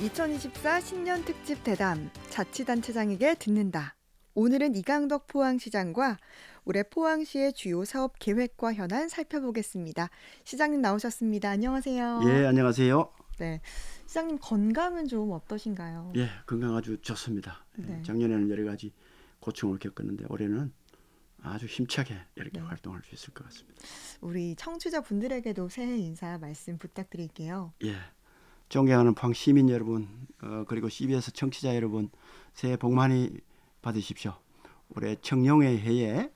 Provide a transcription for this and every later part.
2024 신년 특집 대담 자치단체장에게 듣는다. 오늘은 이강덕 포항시장과 올해 포항시의 주요 사업 계획과 현안 살펴보겠습니다. 시장님 나오셨습니다. 안녕하세요. 예, 안녕하세요. 네, 시장님 건강은 좀 어떠신가요? 예, 건강 아주 좋습니다. 네. 작년에는 여러 가지 고충을 겪었는데 올해는 아주 힘차게 이렇게 네. 활동할 수 있을 것 같습니다. 우리 청취자분들에게도 새해 인사 말씀 부탁드릴게요. 예, 존경하는 포항 시민 여러분, 그리고 CBS 청취자 여러분, 새해 복 많이 받으십시오. 올해 청룡의 해에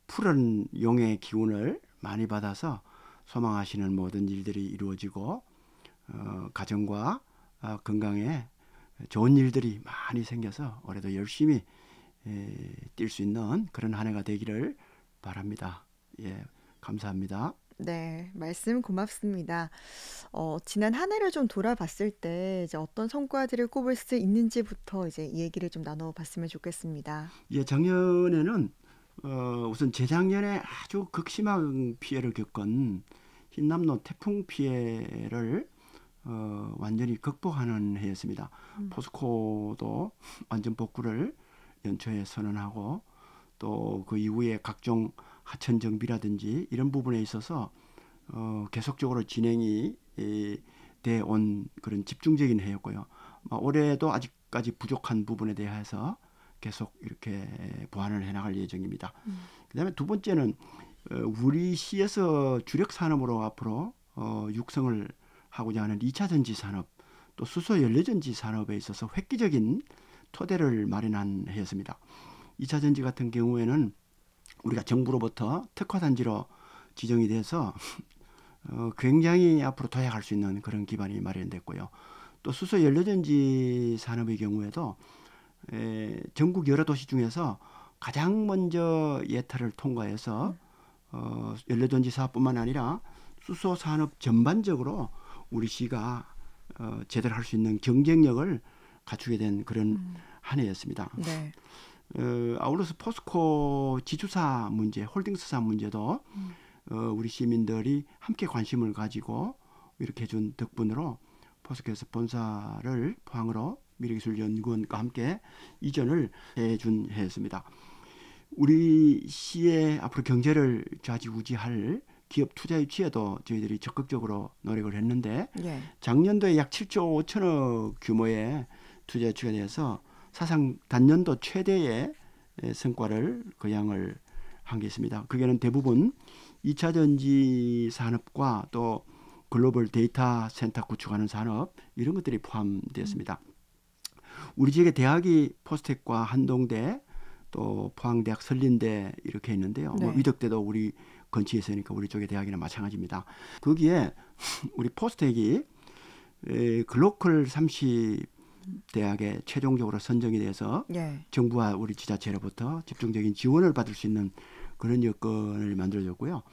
푸른 용의 기운을 많이 받아서 소망하시는 모든 일들이 이루어지고 가정과 건강에 좋은 일들이 많이 생겨서 올해도 열심히 뛸 수 있는 그런 한 해가 되기를 바랍니다. 예, 감사합니다. 네, 말씀 고맙습니다. 지난 한 해를 좀 돌아봤을 때 이제 어떤 성과들을 꼽을 수 있는지부터 이제 이 얘기를 좀 나눠봤으면 좋겠습니다. 예, 작년에는 우선 재작년에 아주 극심한 피해를 겪은 흰남노 태풍 피해를 완전히 극복하는 해였습니다. 포스코도 완전 복구를 연초에 선언하고 또 그 이후에 각종 하천 정비라든지 이런 부분에 있어서 계속적으로 진행이 돼 온 그런 집중적인 해였고요. 올해도 아직까지 부족한 부분에 대해서 계속 이렇게 보완을 해나갈 예정입니다. 그다음에 두 번째는 우리 시에서 주력 산업으로 앞으로 육성을 하고자 하는 2차 전지 산업, 또 수소 연료 전지 산업에 있어서 획기적인 토대를 마련한 해였습니다. 2차 전지 같은 경우에는 우리가 정부로부터 특화단지로 지정이 돼서 굉장히 앞으로 도약할 수 있는 그런 기반이 마련됐고요. 또 수소 연료 전지 산업의 경우에도 전국 여러 도시 중에서 가장 먼저 예타를 통과해서 연료전지 사업뿐만 아니라 수소 산업 전반적으로 우리 시가 제대로 할 수 있는 경쟁력을 갖추게 된 그런 한 해였습니다. 네. 아울러서 포스코 지주사 문제, 홀딩스사 문제도 우리 시민들이 함께 관심을 가지고 이렇게 해준 덕분으로 포스코에서 본사를 포항으로 미래기술연구원과 함께 이전을 해준 해였습니다. 우리 시의 앞으로 경제를 좌지우지할 기업 투자 유치에도 저희들이 적극적으로 노력을 했는데 예. 작년도에 약 7조 5천억 규모의 투자 유치가 돼서 사상 단년도 최대의 성과를 거양을 한 게 있습니다. 그게는 대부분 2차 전지 산업과 또 글로벌 데이터 센터 구축하는 산업 이런 것들이 포함되었습니다. 우리 지역의 대학이 포스텍과 한동대 또 포항대학 설린대 이렇게 있는데요. 네. 위덕대도 우리 근처에 있으니까 우리 쪽의 대학이나 마찬가지입니다. 거기에 우리 포스텍이 글로컬 30 대학에 최종적으로 선정이 돼서 예. 정부와 우리 지자체로부터 집중적인 지원을 받을 수 있는 그런 여건을 만들어줬고요.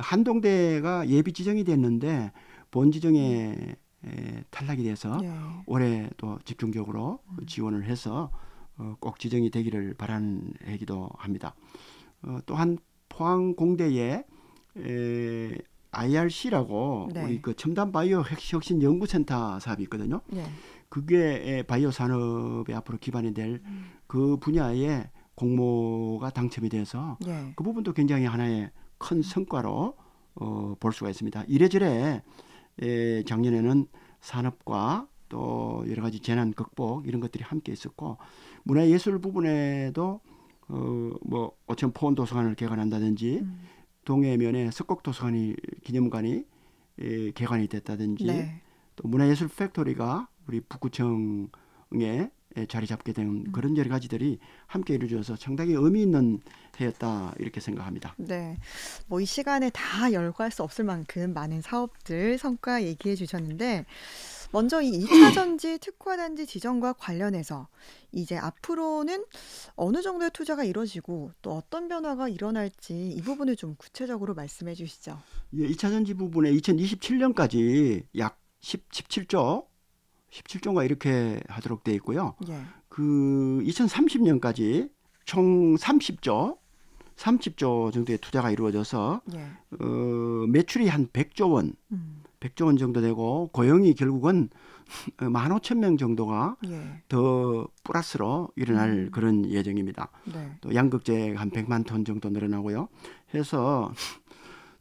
한동대가 예비 지정이 됐는데 본 지정에 탈락이 돼서 예. 올해 또 집중적으로 지원을 해서 꼭 지정이 되기를 바라는 얘기도 합니다. 또한 포항 공대에 IRC라고 네. 우리 그 첨단 바이오 혁신 연구센터 사업이 있거든요. 예. 그게 바이오 산업의 앞으로 기반이 될 그 분야에 공모가 당첨이 돼서 예. 그 부분도 굉장히 하나의 큰 성과로 볼 수가 있습니다. 이래저래 작년에는 산업과 또 여러 가지 재난 극복 이런 것들이 함께 있었고 문화예술 부분에도 뭐 오천 포원 도서관을 개관한다든지 동해면에 석곡 도서관이 기념관이 개관이 됐다든지 네. 또 문화예술 팩토리가 우리 북구청에 자리 잡게 된 그런 여러 가지들이 함께 이루어져서 상당히 의미 있는 해였다 이렇게 생각합니다. 네. 뭐 이 시간에 다 열거할 수 없을 만큼 많은 사업들 성과 얘기해 주셨는데 먼저 이 2차 전지 특화단지 지정과 관련해서 이제 앞으로는 어느 정도의 투자가 이루어지고 또 어떤 변화가 일어날지 이 부분을 좀 구체적으로 말씀해 주시죠. 예, 2차 전지 부분에 2027년까지 약 17조가 이렇게 하도록 되어 있고요. 예. 그 2030년까지 총 30조 정도의 투자가 이루어져서 예. 매출이 한 100조 원, 100조 원 정도 되고 고용이 결국은 15,000명 정도가 예. 더 플러스로 일어날 그런 예정입니다. 네. 또 양극재가 한 100만 톤 정도 늘어나고요. 해서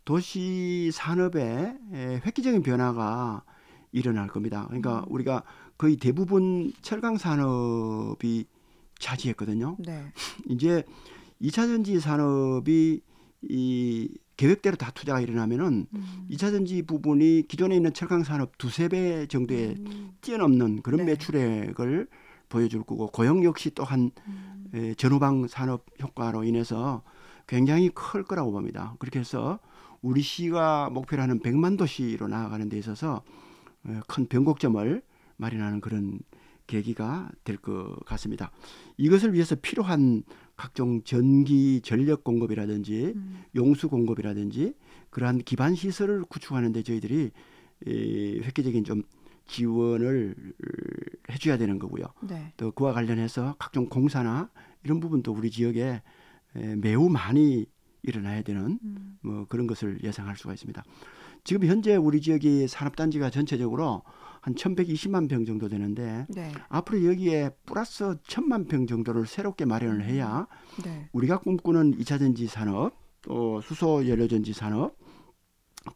도시 산업에 획기적인 변화가 일어날 겁니다. 그러니까 우리가 거의 대부분 철강 산업이 차지했거든요. 네. 이제 2차 전지 산업이 이 계획대로 다 투자가 일어나면은 2차 전지 부분이 기존에 있는 철강 산업 두세 배 정도의 뛰어넘는 그런 네. 매출액을 보여줄 거고 고용 역시 또한 전후방 산업 효과로 인해서 굉장히 클 거라고 봅니다. 그렇게 해서 우리 시가 목표로 하는 100만 도시로 나아가는 데 있어서 큰 변곡점을 마련하는 그런 계기가 될 것 같습니다. 이것을 위해서 필요한 각종 전기 전력 공급이라든지 용수 공급이라든지 그러한 기반 시설을 구축하는 데 저희들이 획기적인 좀 지원을 해줘야 되는 거고요. 네. 또 그와 관련해서 각종 공사나 이런 부분도 우리 지역에 매우 많이 일어나야 되는 뭐 그런 것을 예상할 수가 있습니다. 지금 현재 우리 지역이 산업단지가 전체적으로 한 1,120만 평 정도 되는데 네. 앞으로 여기에 플러스 1,000만 평 정도를 새롭게 마련을 해야 네. 우리가 꿈꾸는 2차 전지 산업, 또 수소 연료 전지 산업,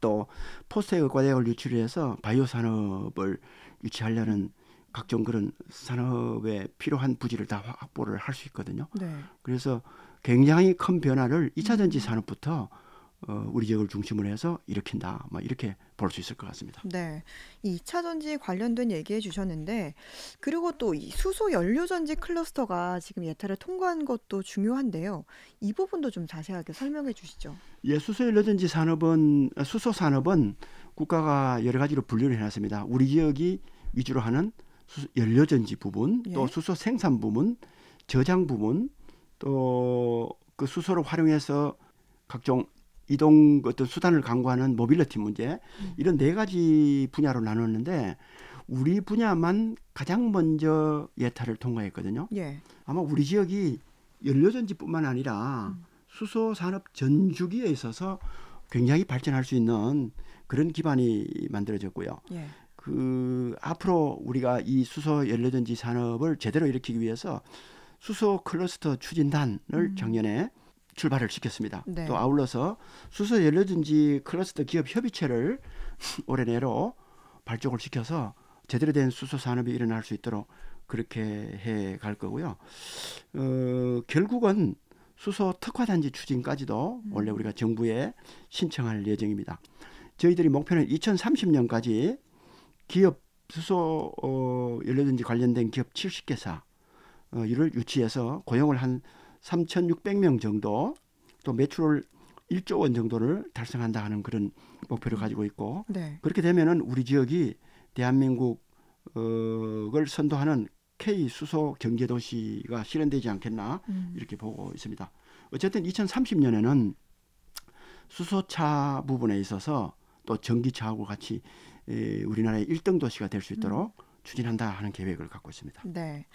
또 포스텍 의과대학을 유치해서 바이오 산업을 유치하려는 각종 그런 산업에 필요한 부지를 다 확보를 할 수 있거든요. 네. 그래서 굉장히 큰 변화를 2차 전지 산업부터 우리 지역을 중심으로 해서 일으킨다. 뭐 이렇게 볼 수 있을 것 같습니다. 네. 이 2차 전지 관련된 얘기해 주셨는데 그리고 또 이 수소 연료 전지 클러스터가 지금 예타를 통과한 것도 중요한데요. 이 부분도 좀 자세하게 설명해 주시죠. 예, 수소 연료 전지 산업은 수소 산업은 국가가 여러 가지로 분류를 해놨습니다. 우리 지역이 위주로 하는 수소 연료 전지 부분, 또 예. 수소 생산 부분, 저장 부분, 또 그 수소를 활용해서 각종 이동 어떤 수단을 강구하는 모빌리티 문제 이런 네 가지 분야로 나눴는데 우리 분야만 가장 먼저 예타를 통과했거든요. 예. 아마 우리 지역이 연료전지뿐만 아니라 수소 산업 전주기에 있어서 굉장히 발전할 수 있는 그런 기반이 만들어졌고요. 예. 그 앞으로 우리가 이 수소 연료전지 산업을 제대로 일으키기 위해서 수소 클러스터 추진단을 작년에 출발을 시켰습니다. 네. 또 아울러서 수소 연료전지 클러스터 기업 협의체를 올해 내로 발족을 시켜서 제대로 된 수소 산업이 일어날 수 있도록 그렇게 해 갈 거고요. 결국은 수소 특화단지 추진까지도 원래 우리가 정부에 신청할 예정입니다. 저희들이 목표는 2030년까지 기업 수소 연료전지 관련된 기업 70개사 이를 유치해서 고용을 한 3,600명 정도 또 매출을 1조 원 정도를 달성한다 하는 그런 목표를 가지고 있고 네. 그렇게 되면은 우리 지역이 대한민국을 선도하는 K 수소 경제 도시가 실현되지 않겠나 이렇게 보고 있습니다. 어쨌든 2030년에는 수소차 부분에 있어서 또 전기차하고 같이 우리나라의 1등 도시가 될 수 있도록 추진한다 하는 계획을 갖고 있습니다. 네.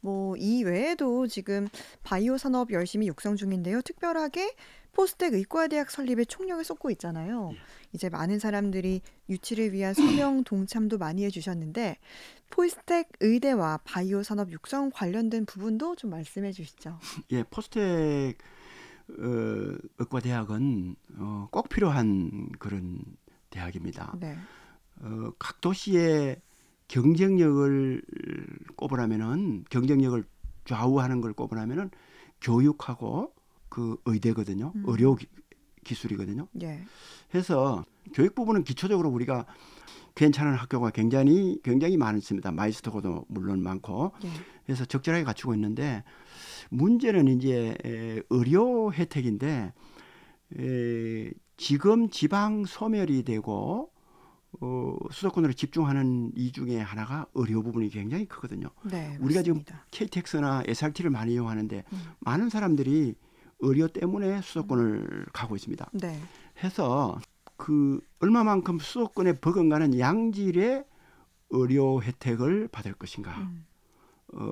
뭐 이 외에도 지금 바이오 산업 열심히 육성 중인데요. 특별하게 포스텍 의과대학 설립에 총력을 쏟고 있잖아요. 이제 많은 사람들이 유치를 위한 서명 동참도 많이 해주셨는데 포스텍 의대와 바이오 산업 육성 관련된 부분도 좀 말씀해 주시죠. 예, 포스텍 의과대학은 꼭 필요한 그런 대학입니다. 네. 각 도시의 경쟁력을 꼽으라면은 경쟁력을 좌우하는 걸 꼽으라면은 교육하고 그 의대거든요. 의료 기술이거든요. 예. 해서 교육 부분은 기초적으로 우리가 괜찮은 학교가 굉장히 많습니다. 마이스터고도 물론 많고 예. 해서 적절하게 갖추고 있는데 문제는 이제 의료 혜택인데 지금 지방 소멸이 되고 수도권으로 집중하는 이 중에 하나가 의료 부분이 굉장히 크거든요. 네, 우리가 지금 맞습니다. KTX나 SRT를 많이 이용하는데 많은 사람들이 의료 때문에 수도권을 가고 있습니다. 네. 해서 그 얼마만큼 수도권에 버금가는 양질의 의료 혜택을 받을 것인가.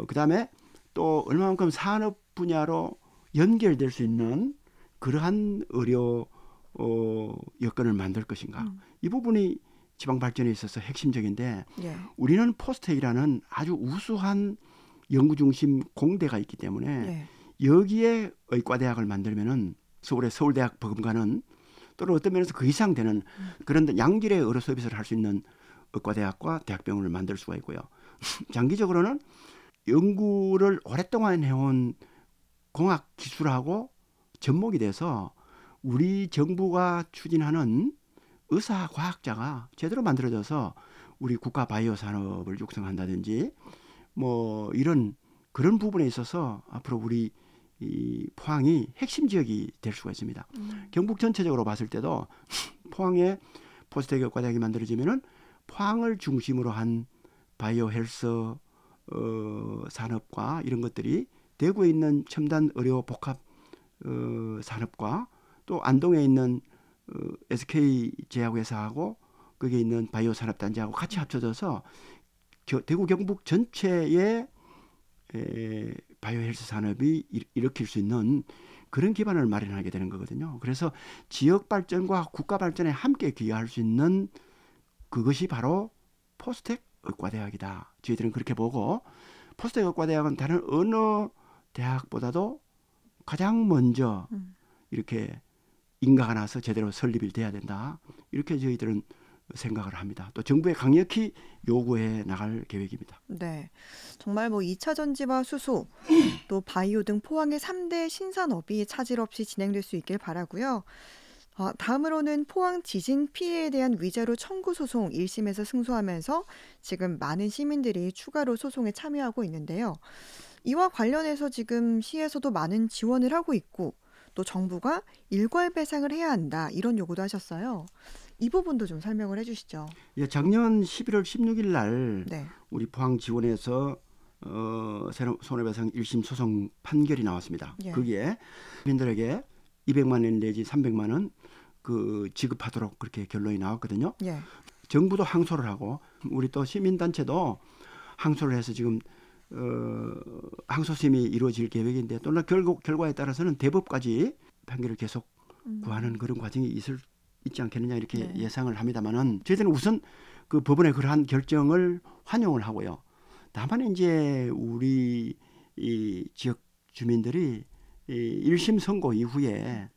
그다음에 또 얼마만큼 산업 분야로 연결될 수 있는 그러한 의료 여건을 만들 것인가. 이 부분이 지방 발전에 있어서 핵심적인데 예. 우리는 포스텍이라는 아주 우수한 연구 중심 공대가 있기 때문에 예. 여기에 의과대학을 만들면은 서울의 서울대학 버금가는 또는 어떤 면에서 그 이상 되는 그런 양질의 의료 서비스를 할 수 있는 의과대학과 대학병원을 만들 수가 있고요. 장기적으로는 연구를 오랫동안 해온 공학 기술하고 접목이 돼서 우리 정부가 추진하는 의사 과학자가 제대로 만들어져서 우리 국가 바이오 산업을 육성한다든지 뭐 이런 그런 부분에 있어서 앞으로 우리 이 포항이 핵심 지역이 될 수가 있습니다. 경북 전체적으로 봤을 때도 포항에 포스텍 의과대학이 만들어지면은 포항을 중심으로 한 바이오 헬스 산업과 이런 것들이 대구에 있는 첨단 의료 복합 산업과 또 안동에 있는 SK 제약회사하고 거기에 있는 바이오 산업단지하고 같이 합쳐져서 대구 경북 전체의 바이오 헬스 산업이 일으킬 수 있는 그런 기반을 마련하게 되는 거거든요. 그래서 지역 발전과 국가 발전에 함께 기여할 수 있는 그것이 바로 포스텍 의과대학이다. 저희들은 그렇게 보고 포스텍 의과대학은 다른 어느 대학보다도 가장 먼저 이렇게 인가가 나서 제대로 설립이 돼야 된다. 이렇게 저희들은 생각을 합니다. 또 정부에 강력히 요구해 나갈 계획입니다. 네. 정말 뭐 2차 전지와 수소, 또 바이오 등 포항의 3대 신산업이 차질 없이 진행될 수 있길 바라고요. 다음으로는 포항 지진 피해에 대한 위자료 청구 소송 1심에서 승소하면서 지금 많은 시민들이 추가로 소송에 참여하고 있는데요. 이와 관련해서 지금 시에서도 많은 지원을 하고 있고 또 정부가 일괄 배상을 해야 한다 이런 요구도 하셨어요. 이 부분도 좀 설명을 해주시죠. 예, 작년 11월 16일 날 네. 우리 포항지원에서 손해배상 1심 소송 판결이 나왔습니다. 예. 거기에 시민들에게 200만 원 내지 300만 원 그 지급하도록 그렇게 결론이 나왔거든요. 예. 정부도 항소를 하고 우리 또 시민단체도 항소를 해서 지금 항소심이 이루어질 계획인데 또 결과에 따라서는 대법까지 판결을 계속 구하는 그런 과정이 있지 않겠느냐 이렇게 네. 예상을 합니다만은 저희들은 우선 그 법원의 그러한 결정을 환영을 하고요. 다만 이제 우리 이 지역 주민들이 이 1심 선고 이후에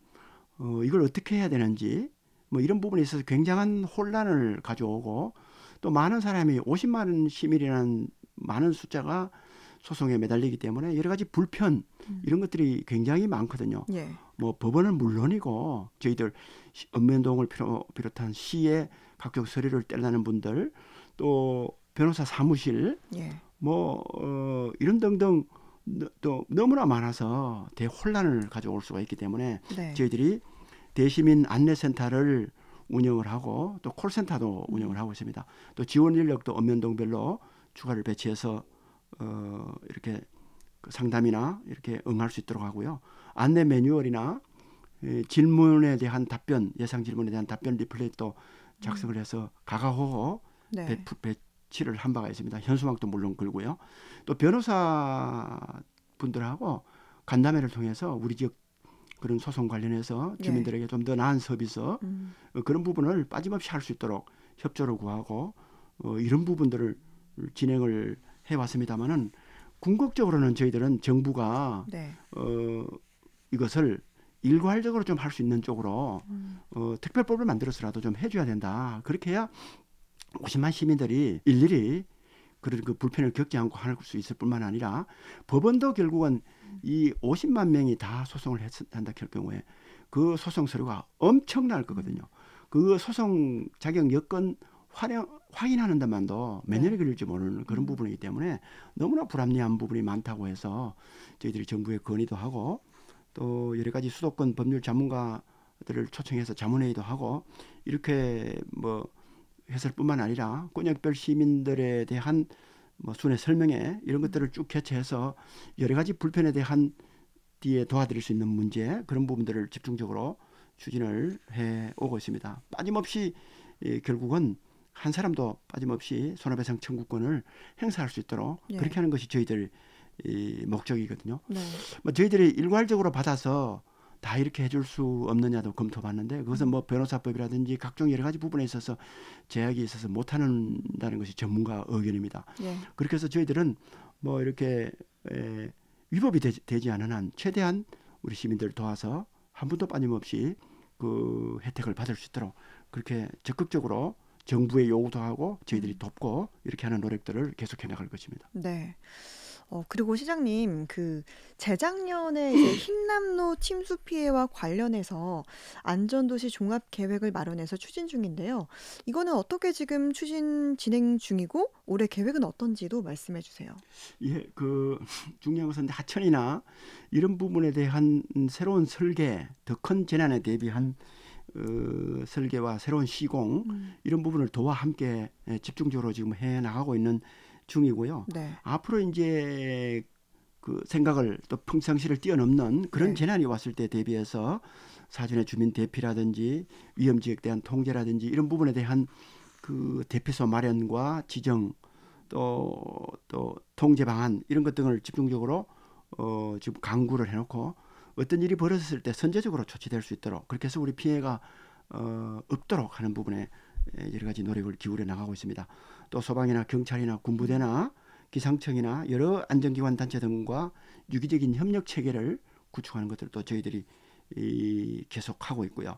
이걸 어떻게 해야 되는지 뭐 이런 부분에 있어서 굉장한 혼란을 가져오고 또 많은 사람이 50만 시민이라는 많은 숫자가 소송에 매달리기 때문에 여러 가지 불편 이런 것들이 굉장히 많거든요. 예. 뭐 법원은 물론이고 저희들 읍면동을 비롯한 시의 각종 서류를 떼려는 분들 또 변호사 사무실 예. 뭐 이런 등등 또 너무나 많아서 대혼란을 가져올 수가 있기 때문에 네. 저희들이 대시민 안내센터를 운영을 하고 또 콜센터도 운영을 하고 있습니다. 또 지원 인력도 읍면동별로 추가를 배치해서 이렇게 상담이나 이렇게 응할 수 있도록 하고요. 안내 매뉴얼이나 질문에 대한 답변, 예상 질문에 대한 답변 리플렛도 작성을 해서 가가호호 네. 배치를 한 바가 있습니다. 현수막도 물론 걸고요. 또 변호사 분들하고 간담회를 통해서 우리 지역 그런 소송 관련해서 주민들에게 좀 더 나은 서비스 그런 부분을 빠짐없이 할 수 있도록 협조를 구하고 이런 부분들을 진행을 해왔습니다마는 궁극적으로는 저희들은 정부가 네. 이것을 일괄적으로 좀 할 수 있는 쪽으로 특별법을 만들어서라도 좀 해줘야 된다. 그렇게 해야 50만 시민들이 일일이 그런 그 불편을 겪지 않고 할 수 있을 뿐만 아니라 법원도 결국은 이 50만 명이 다 소송을 한다 할 경우에 그 소송 서류가 엄청날 거거든요. 그 소송 자격 여건 확인하는 데만도 몇 년이 걸릴지 모르는 그런 부분이기 때문에 너무나 불합리한 부분이 많다고 해서 저희들이 정부에 건의도 하고 또 여러 가지 수도권 법률 전문가들을 초청해서 자문회의도 하고 이렇게 뭐 했을 뿐만 아니라 권역별 시민들에 대한 뭐 순회 설명회 이런 것들을 쭉 개최해서 여러 가지 불편에 대한 뒤에 도와드릴 수 있는 문제 그런 부분들을 집중적으로 추진을 해 오고 있습니다. 빠짐없이 결국은 한 사람도 빠짐없이 손해배상 청구권을 행사할 수 있도록 그렇게 하는 것이 저희들 목적이거든요. 네. 뭐 저희들이 일괄적으로 받아서 다 이렇게 해줄 수 없느냐도 검토해봤는데 그것은 뭐 변호사법이라든지 각종 여러 가지 부분에 있어서 제약이 있어서 못한다는 것이 전문가 의견입니다. 예. 그렇게 해서 저희들은 뭐 이렇게 위법이 되지 않은 한 최대한 우리 시민들 도와서 한 분도 빠짐없이 그 혜택을 받을 수 있도록 그렇게 적극적으로 정부의 요구도 하고 저희들이 돕고 이렇게 하는 노력들을 계속해 나갈 것입니다. 네. 그리고 시장님, 재작년에 이제 흰남노 침수 피해와 관련해서 안전도시 종합 계획을 마련해서 추진 중인데요. 이거는 어떻게 지금 진행 중이고 올해 계획은 어떤지도 말씀해 주세요. 예, 중요한 것은 하천이나 이런 부분에 대한 새로운 설계, 더 큰 재난에 대비한 설계와 새로운 시공 이런 부분을 도와 함께 집중적으로 지금 해 나가고 있는 중이고요. 네. 앞으로 이제 그 생각을 또 평상시를 뛰어넘는 그런 네. 재난이 왔을 때 대비해서 사전에 주민 대피라든지 위험 지역에 대한 통제라든지 이런 부분에 대한 그 대피소 마련과 지정 또 통제 방안 이런 것 등을 집중적으로 지금 강구를 해놓고 어떤 일이 벌어졌을 때 선제적으로 조치될 수 있도록 그렇게 해서 우리 피해가 없도록 하는 부분에 여러 가지 노력을 기울여 나가고 있습니다. 또 소방이나 경찰이나 군부대나 기상청이나 여러 안전기관 단체 등과 유기적인 협력 체계를 구축하는 것들도 저희들이 계속하고 있고요.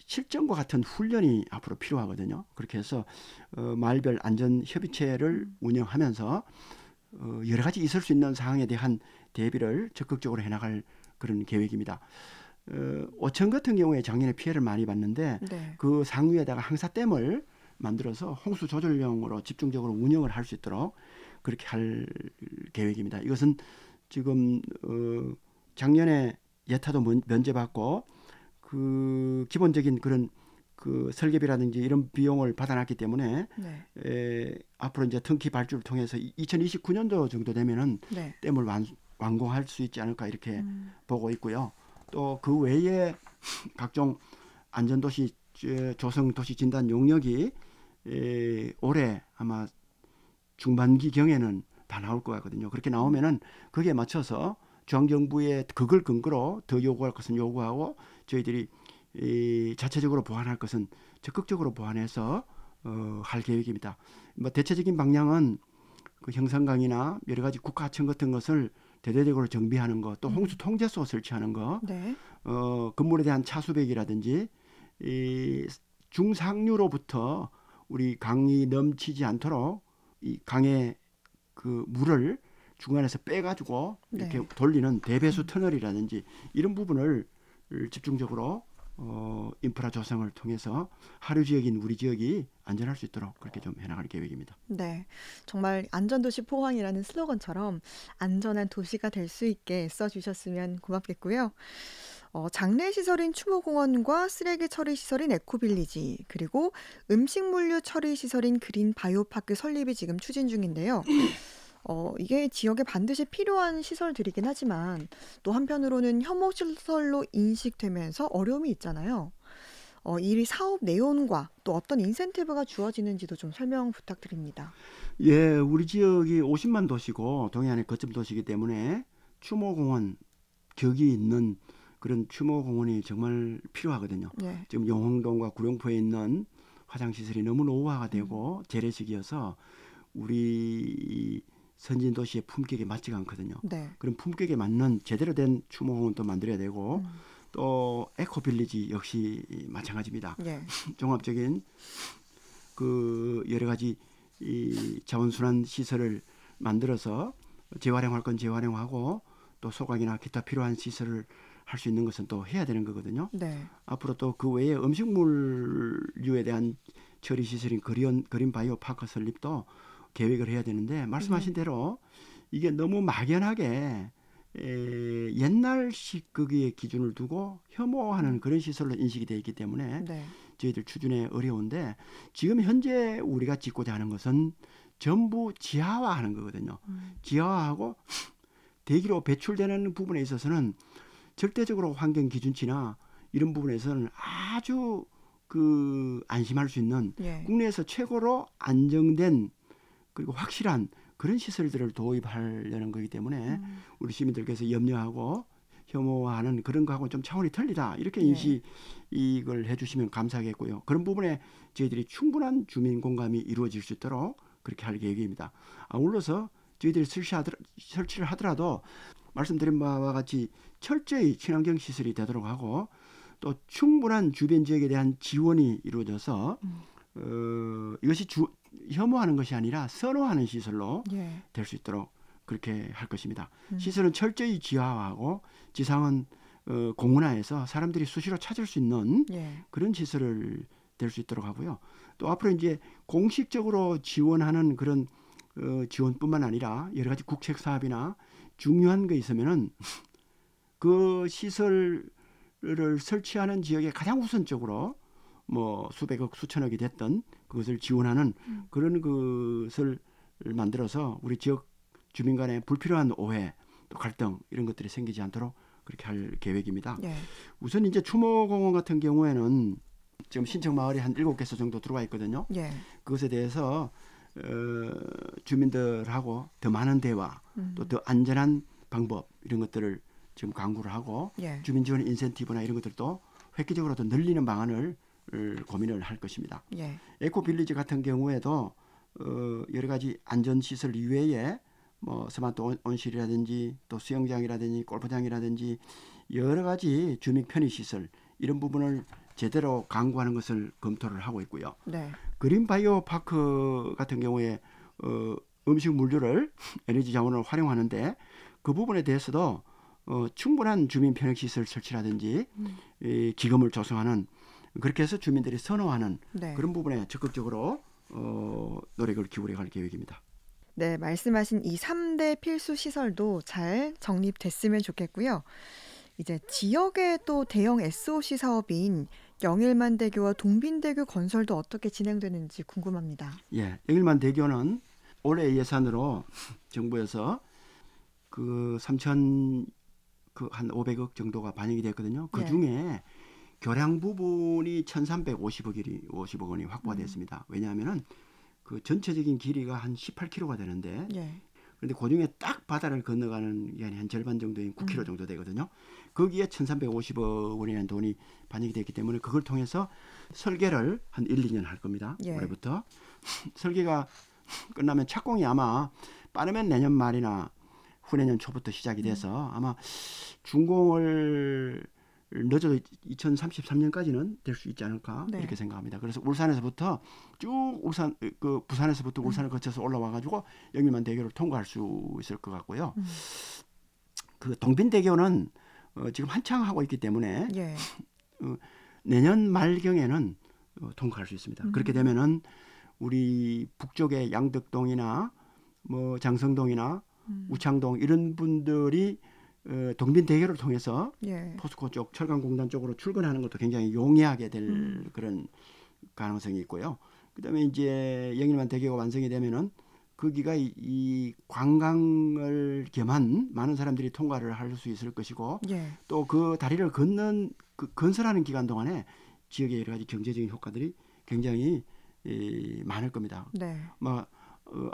실전과 같은 훈련이 앞으로 필요하거든요. 그렇게 해서 마을별 안전협의체를 운영하면서 여러 가지 있을 수 있는 상황에 대한 대비를 적극적으로 해나갈 그런 계획입니다. 오천 같은 경우에 작년에 피해를 많이 봤는데 네. 그 상류에다가 항사댐을 만들어서 홍수 조절용으로 집중적으로 운영을 할 수 있도록 그렇게 할 계획입니다. 이것은 지금 작년에 예타도 면제받고 그 기본적인 그런 그 설계비라든지 이런 비용을 받아놨기 때문에 네. 앞으로 이제 등기 발주를 통해서 2029년도 정도 되면은 네. 댐을 완공할 수 있지 않을까 이렇게 보고 있고요. 또 그 외에 각종 안전도시 조성 도시 진단 용역이 올해 아마 중반기 경에는 다 나올 것 같거든요. 그렇게 나오면은 거기에 맞춰서 중앙정부의 그걸 근거로 더 요구할 것은 요구하고 저희들이 자체적으로 보완할 것은 적극적으로 보완해서 할 계획입니다. 뭐 대체적인 방향은 그 형상강이나 여러 가지 국가하천 같은 것을 대대적으로 정비하는 것, 또 홍수 통제소 설치하는 것, 네. 건물에 대한 차수배기라든지 이 중상류로부터 우리 강이 넘치지 않도록 이 강의 그 물을 중간에서 빼가지고 이렇게 네. 돌리는 대배수 터널이라든지 이런 부분을 집중적으로 인프라 조성을 통해서 하류 지역인 우리 지역이 안전할 수 있도록 그렇게 좀 해나갈 계획입니다. 네. 정말 안전도시 포항이라는 슬로건처럼 안전한 도시가 될 수 있게 써주셨으면 고맙겠고요. 장례시설인 추모공원과 쓰레기 처리 시설인 에코빌리지, 그리고 음식물류 처리 시설인 그린 바이오파크 설립이 지금 추진 중인데요. 이게 지역에 반드시 필요한 시설들이긴 하지만 또 한편으로는 혐오 시설로 인식되면서 어려움이 있잖아요. 이 사업 내용과 또 어떤 인센티브가 주어지는지도 좀 설명 부탁드립니다. 예, 우리 지역이 50만 도시고 동해안의 거점 도시이기 때문에 추모공원 격이 있는 그런 추모공원이 정말 필요하거든요. 네. 지금 용흥동과 구룡포에 있는 화장시설이 너무 노후화가 되고 재래식이어서 우리 선진 도시의 품격에 맞지가 않거든요. 네. 그런 품격에 맞는 제대로 된 추모공원도 만들어야 되고 또 에코빌리지 역시 마찬가지입니다. 네. 종합적인 그 여러 가지 이 자원순환 시설을 만들어서 재활용할 건 재활용하고 또 소각이나 기타 필요한 시설을 할 수 있는 것은 또 해야 되는 거거든요. 네. 앞으로 또 그 외에 음식물류에 대한 처리 시설인 그린 바이오 파크 설립도 계획을 해야 되는데 말씀하신 대로 이게 너무 막연하게 옛날식 거기에 기준을 두고 혐오하는 그런 시설로 인식이 되어 있기 때문에 네. 저희들 추진에 어려운데 지금 현재 우리가 짓고자 하는 것은 전부 지하화하는 거거든요. 지하화하고 대기로 배출되는 부분에 있어서는 절대적으로 환경 기준치나 이런 부분에서는 아주 그 안심할 수 있는 예. 국내에서 최고로 안정된 그리고 확실한 그런 시설들을 도입하려는 거기 때문에 우리 시민들께서 염려하고 혐오하는 그런 거하고 좀 차원이 틀리다. 이렇게 네. 인식을 해주시면 감사하겠고요. 그런 부분에 저희들이 충분한 주민 공감이 이루어질 수 있도록 그렇게 할 계획입니다. 아울러서 저희들이 설치를 하더라도 말씀드린 바와 같이 철저히 친환경 시설이 되도록 하고 또 충분한 주변 지역에 대한 지원이 이루어져서 이것이 혐오하는 것이 아니라 선호하는 시설로 예. 될 수 있도록 그렇게 할 것입니다. 시설은 철저히 지하화하고 지상은 공원화해서 사람들이 수시로 찾을 수 있는 예. 그런 시설을 될 수 있도록 하고요. 또 앞으로 이제 공식적으로 지원하는 그런 지원뿐만 아니라 여러 가지 국책 사업이나 중요한 거 있으면은 그 시설을 설치하는 지역에 가장 우선적으로 뭐 수백억 수천억이 됐던 그것을 지원하는 그런 것을 만들어서 우리 지역 주민 간의 불필요한 오해 또 갈등 이런 것들이 생기지 않도록 그렇게 할 계획입니다. 예. 우선 이제 추모공원 같은 경우에는 지금 신청 마을이 한 7개소 정도 들어와 있거든요. 예. 그것에 대해서 주민들하고 더 많은 대화 또 더 안전한 방법 이런 것들을 지금 강구를 하고 예. 주민 지원 인센티브나 이런 것들도 획기적으로 더 늘리는 방안을 고민을 할 것입니다. 예. 에코빌리지 같은 경우에도 여러 가지 안전 시설 이외에 뭐 스마트 온실이라든지 또 수영장이라든지 골프장이라든지 여러 가지 주민 편의 시설 이런 부분을 제대로 강구하는 것을 검토를 하고 있고요. 네. 그린바이오 파크 같은 경우에 음식 물류를 에너지 자원을 활용하는데 그 부분에 대해서도 충분한 주민 편익 시설 설치라든지 이 기금을 조성하는 그렇게 해서 주민들이 선호하는 네. 그런 부분에 적극적으로 노력을 기울여 갈 계획입니다. 네, 말씀하신 이 3대 필수 시설도 잘 정립됐으면 좋겠고요. 이제 지역의 또 대형 SOC 사업인 영일만대교와 동빈대교 건설도 어떻게 진행되는지 궁금합니다. 예, 영일만대교는 올해 예산으로 정부에서 한 500억 정도가 반영이 됐거든요. 그 중에 교량 부분이 1,350억 원이 확보가 됐습니다. 왜냐하면은 그 전체적인 길이가 한 18km가 되는데 예. 그런데 그중에 딱 바다를 건너가는 기간이 한 절반 정도인 9km 정도 되거든요. 거기에 1,350억 원이라는 돈이 반영이 됐기 때문에 그걸 통해서 설계를 한 1, 2년 할 겁니다. 예. 올해부터. 설계가 끝나면 착공이 아마 빠르면 내년 말이나 후내년 초부터 시작이 돼서 아마 준공을 늦어도 2033년까지는 될 수 있지 않을까 네. 이렇게 생각합니다. 그래서 울산에서부터 쭉 부산에서부터 울산을 거쳐서 올라와 가지고 영일만대교를 통과할 수 있을 것 같고요. 그 동빈대교는 지금 한창 하고 있기 때문에 예. 내년 말경에는 통과할 수 있습니다. 그렇게 되면은 우리 북쪽의 양덕동이나 뭐 장성동이나 우창동 이런 분들이 동빈대교를 통해서 예. 포스코 쪽 철강공단 쪽으로 출근하는 것도 굉장히 용이하게 될 그런 가능성이 있고요. 그다음에 이제 영일만대교가 완성이 되면은 거기가 이 관광을 겸한 많은 사람들이 통과를 할 수 있을 것이고 예. 또 그 다리를 건설하는 기간 동안에 지역의 여러 가지 경제적인 효과들이 굉장히 많을 겁니다. 네.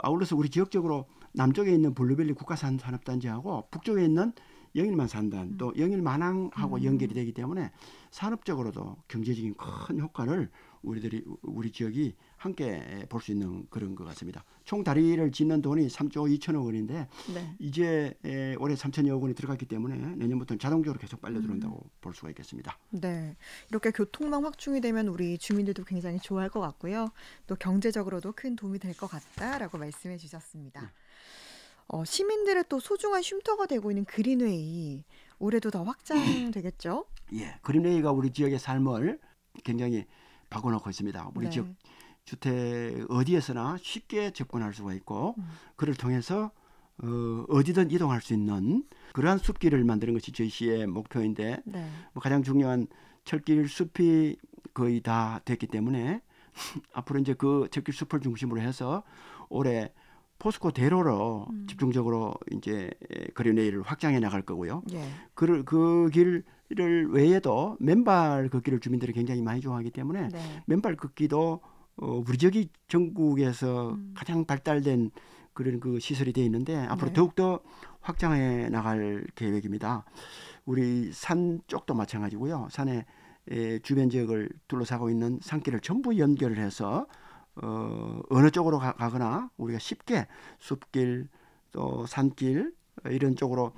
아울러서 우리 지역적으로 남쪽에 있는 블루밸리 국가산업단지하고 북쪽에 있는 영일만 산단 또 영일만항하고 연결이 되기 때문에 산업적으로도 경제적인 큰 효과를 우리 지역이 함께 볼 수 있는 그런 것 같습니다. 총 다리를 짓는 돈이 3조 2천억 원인데 네. 이제 올해 3천여억 원이 들어갔기 때문에 내년부터는 자동적으로 계속 빨려 들어온다고 볼 수가 있겠습니다. 네. 이렇게 교통망 확충이 되면 우리 주민들도 굉장히 좋아할 것 같고요. 또 경제적으로도 큰 도움이 될 것 같다라고 말씀해 주셨습니다. 시민들의 또 소중한 쉼터가 되고 있는 그린웨이 올해도 더 확장되겠죠? 예, 그린웨이가 우리 지역의 삶을 굉장히 바꿔놓고 있습니다. 우리 네. 지역 주택 어디에서나 쉽게 접근할 수가 있고 그를 통해서 어디든 이동할 수 있는 그러한 숲길을 만드는 것이 저희 시의 목표인데 네. 가장 중요한 철길 숲이 거의 다 됐기 때문에 앞으로 이제 그 철길 숲을 중심으로 해서 올해 포스코 대로로 집중적으로 이제 그린웨이를 확장해 나갈 거고요. 예. 그 길을 외에도 맨발 걷기를 주민들이 굉장히 많이 좋아하기 때문에 네. 맨발 걷기도 우리 지역이 전국에서 가장 발달된 그런 그 시설이 되어 있는데 앞으로 네. 더욱더 확장해 나갈 계획입니다. 우리 산 쪽도 마찬가지고요. 산의 주변 지역을 둘러싸고 있는 산길을 전부 연결을 해서 어느 쪽으로 가거나 우리가 쉽게 숲길 또 산길 이런 쪽으로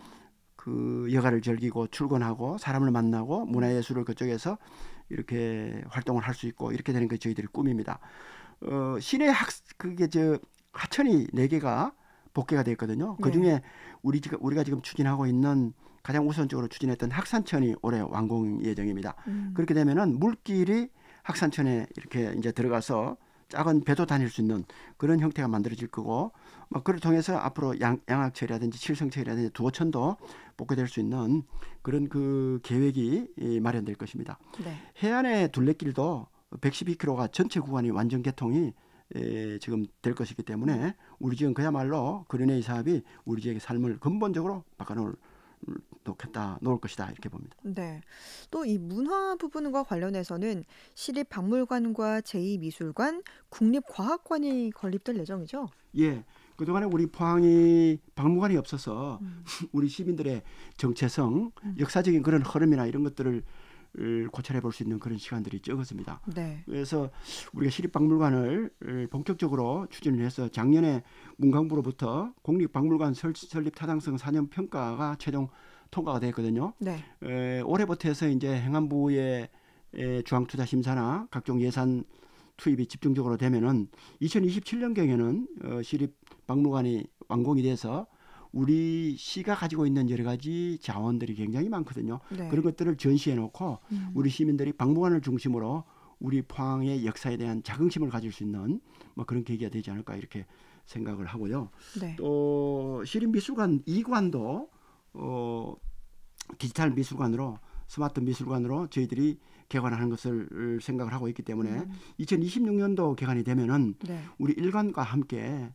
그 여가를 즐기고 출근하고 사람을 만나고 문화예술을 그쪽에서 이렇게 활동을 할 수 있고 이렇게 되는 게 저희들의 꿈입니다. 시내 그게 하천이 4개가 복개가 되어 있거든요. 그 네. 중에 우리가 지금 추진하고 있는 가장 우선적으로 추진했던 학산천이 올해 완공 예정입니다. 음. 그렇게 되면은 물길이 학산천에 이렇게 이제 들어가서 작은 배도 다닐 수 있는 그런 형태가 만들어질 거고, 그를 통해서 앞으로 양학철이라든지 칠성철이라든지 두어천도 복구될 수 있는 그런 그 계획이 마련될 것입니다. 네. 해안의 둘레길도 112km가 전체 구간이 완전 개통이 지금 될 것이기 때문에 우리 지역은 그야말로 그린웨이 사업이 우리 지역의 삶을 근본적으로 바꿔놓을 놓을 것이다 이렇게 봅니다. 네. 또 이 문화 부분과 관련해서는 시립박물관과 제2미술관, 국립과학관이 건립될 예정이죠? 예, 그동안에 우리 포항이 박물관이 없어서 음. 우리 시민들의 정체성, 음. 역사적인 그런 흐름이나 이런 것들을 고찰해 볼 수 있는 그런 시간들이 적었습니다. 네. 그래서 우리가 시립박물관을 본격적으로 추진을 해서 작년에 문광부로부터 국립박물관 설립 타당성 4년 평가가 최종 통과가 됐거든요. 네. 올해부터 해서 이제 행안부의 중앙투자심사나 각종 예산 투입이 집중적으로 되면은 2027년경에는 시립박물관이 완공이 돼서 우리 시가 가지고 있는 여러 가지 자원들이 굉장히 많거든요. 네. 그런 것들을 전시해 놓고 우리 시민들이 박물관을 중심으로 우리 포항의 역사에 대한 자긍심을 가질 수 있는 그런 계기가 되지 않을까 이렇게 생각을 하고요. 네. 또 시립미술관 2관도 디지털 미술관으로 스마트 미술관으로 저희들이 개관하는 것을 생각을 하고 있기 때문에 2026년도 개관이 되면은 네. 우리 일관과 함께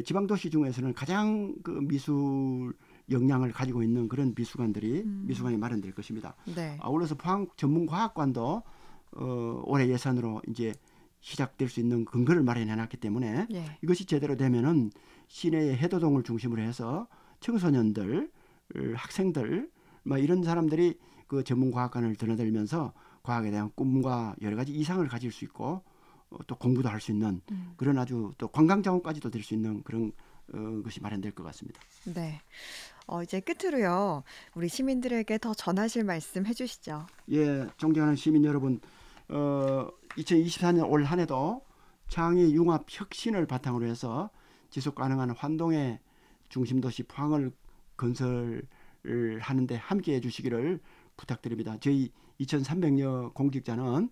지방도시 중에서는 가장 그 미술 역량을 가지고 있는 그런 미술관이 마련될 것입니다. 네. 아울러서 포항 전문과학관도 올해 예산으로 이제 시작될 수 있는 근거를 마련해 놨기 때문에 예. 이것이 제대로 되면은 시내의 해도동을 중심으로 해서 청소년들, 학생들 이런 사람들이 그 전문과학관을 드나들면서 과학에 대한 꿈과 여러 가지 이상을 가질 수 있고 또 공부도 할 수 있는 그런 아주 또 관광자원까지도 될 수 있는 그런 것이 마련될 것 같습니다. 네. 이제 끝으로요. 우리 시민들에게 더 전하실 말씀 해주시죠. 예, 존경하는 시민 여러분, 2024년 올 한 해도 창의 융합 혁신을 바탕으로 해서 지속 가능한 환동의 중심도시 포항을 건설을 하는데 함께해 주시기를 부탁드립니다. 저희 2,300여 공직자는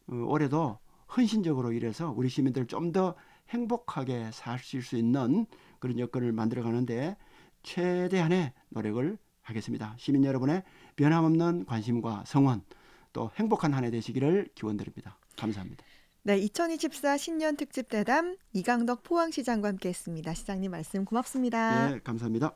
올해도 헌신적으로 일해서 우리 시민들 좀 더 행복하게 사실 수 있는 그런 여건을 만들어가는데 최대한의 노력을 하겠습니다. 시민 여러분의 변함없는 관심과 성원 또 행복한 한 해 되시기를 기원드립니다. 감사합니다. 네, 2024 신년 특집 대담 이강덕 포항시장과 함께했습니다. 시장님 말씀 고맙습니다. 예, 감사합니다.